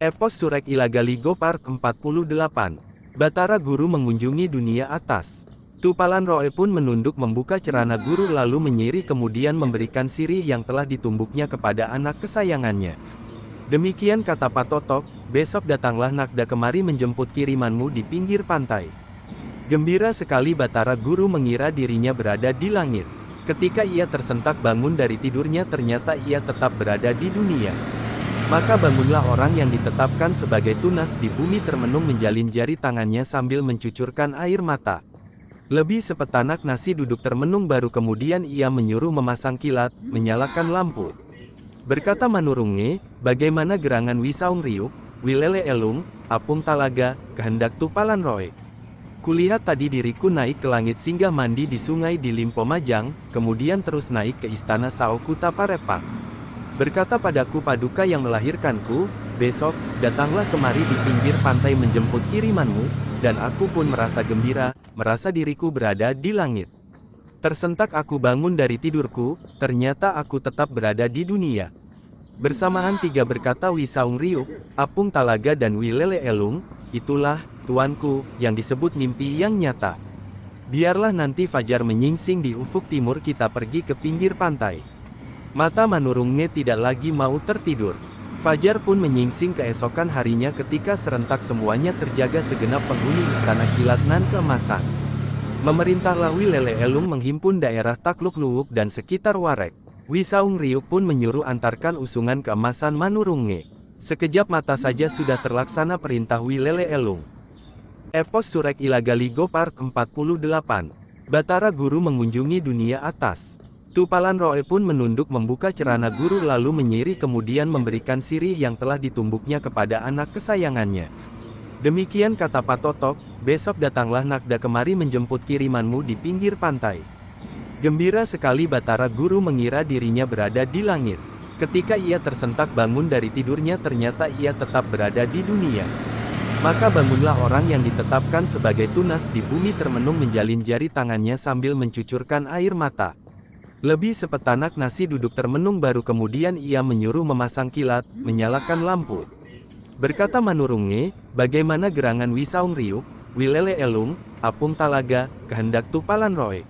Epos Surek Ilagaligo Part 48. Batara Guru mengunjungi dunia atas. Tupalan Roe pun menunduk membuka cerana guru lalu menyiri kemudian memberikan sirih yang telah ditumbuknya kepada anak kesayangannya. Demikian kata Patotok, besok datanglah Nakda kemari menjemput kirimanmu di pinggir pantai. Gembira sekali Batara Guru mengira dirinya berada di langit. Ketika ia tersentak bangun dari tidurnya ternyata ia tetap berada di dunia. Maka bangunlah orang yang ditetapkan sebagai tunas di bumi termenung menjalin jari tangannya sambil mencucurkan air mata. Lebih sepetanak nasi duduk termenung baru kemudian ia menyuruh memasang kilat, menyalakan lampu. Berkata Manurunge, bagaimana gerangan Wisaung Riuk, Wilele Elung, Apung Talaga, kehendak Tupalan Roe. Kulihat tadi diriku naik ke langit singgah mandi di sungai di Limpo Majang, kemudian terus naik ke istana Saokuta Parepang. Berkata padaku Paduka yang melahirkanku, besok, datanglah kemari di pinggir pantai menjemput kirimanmu, dan aku pun merasa gembira, merasa diriku berada di langit. Tersentak aku bangun dari tidurku, ternyata aku tetap berada di dunia. Bersamaan tiga berkata Wisaung Riuk, Apung Talaga dan Wilele Elung, itulah, tuanku, yang disebut mimpi yang nyata. Biarlah nanti fajar menyingsing di ufuk timur kita pergi ke pinggir pantai. Mata Manurunge tidak lagi mau tertidur. Fajar pun menyingsing keesokan harinya ketika serentak semuanya terjaga segenap penghuni istana kilat nan keemasan. Memerintahlah Wilele Elung menghimpun daerah Takluk Luwuk dan sekitar Warek. Wisaung Riuk pun menyuruh antarkan usungan keemasan Manurunge. Sekejap mata saja sudah terlaksana perintah Wilele Elung. Epos Surek Ilagaligo Part 48. Batara Guru mengunjungi dunia atas. Tupalan Roe pun menunduk membuka cerana guru lalu menyiri kemudian memberikan sirih yang telah ditumbuknya kepada anak kesayangannya. Demikian kata Patotok, besok datanglah Nakda kemari menjemput kirimanmu di pinggir pantai. Gembira sekali Batara Guru mengira dirinya berada di langit. Ketika ia tersentak bangun dari tidurnya ternyata ia tetap berada di dunia. Maka bangunlah orang yang ditetapkan sebagai tunas di bumi termenung menjalin jari tangannya sambil mencucurkan air mata. Lebih sepetanak nasi duduk termenung baru kemudian ia menyuruh memasang kilat, menyalakan lampu. Berkata Manurunge, bagaimana gerangan Wisaung Riuk, Wilele Elung, Apung Talaga, kehendak Tupalan Roe.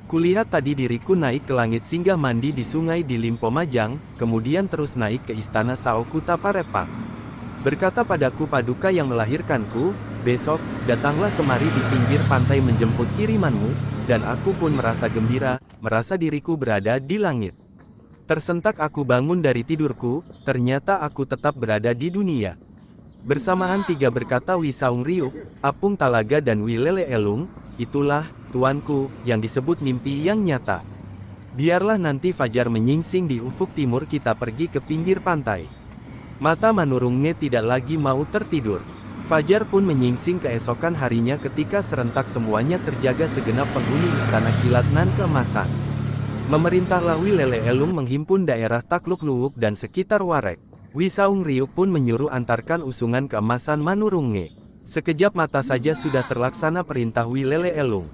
Kulihat tadi diriku naik ke langit singgah mandi di sungai di Limpo Majang, kemudian terus naik ke istana Saokuta Parepang. Berkata padaku Paduka yang melahirkanku, besok, datanglah kemari di pinggir pantai menjemput kirimanmu, dan aku pun merasa gembira, merasa diriku berada di langit. Tersentak aku bangun dari tidurku, ternyata aku tetap berada di dunia. Bersamaan tiga berkata Wisaung Riuk, Apung Talaga dan Wilele Elung, itulah, tuanku, yang disebut mimpi yang nyata. Biarlah nanti fajar menyingsing di ufuk timur kita pergi ke pinggir pantai. Mata Manurunge tidak lagi mau tertidur. Fajar pun menyingsing keesokan harinya ketika serentak semuanya terjaga segenap penghuni istana kilat nan keemasan. Memerintahlah Wilele Elung menghimpun daerah Takluk Luwuk dan sekitar Warek. Wisaung Riuk pun menyuruh antarkan usungan keemasan Manurunge. Sekejap mata saja sudah terlaksana perintah Wilele Elung.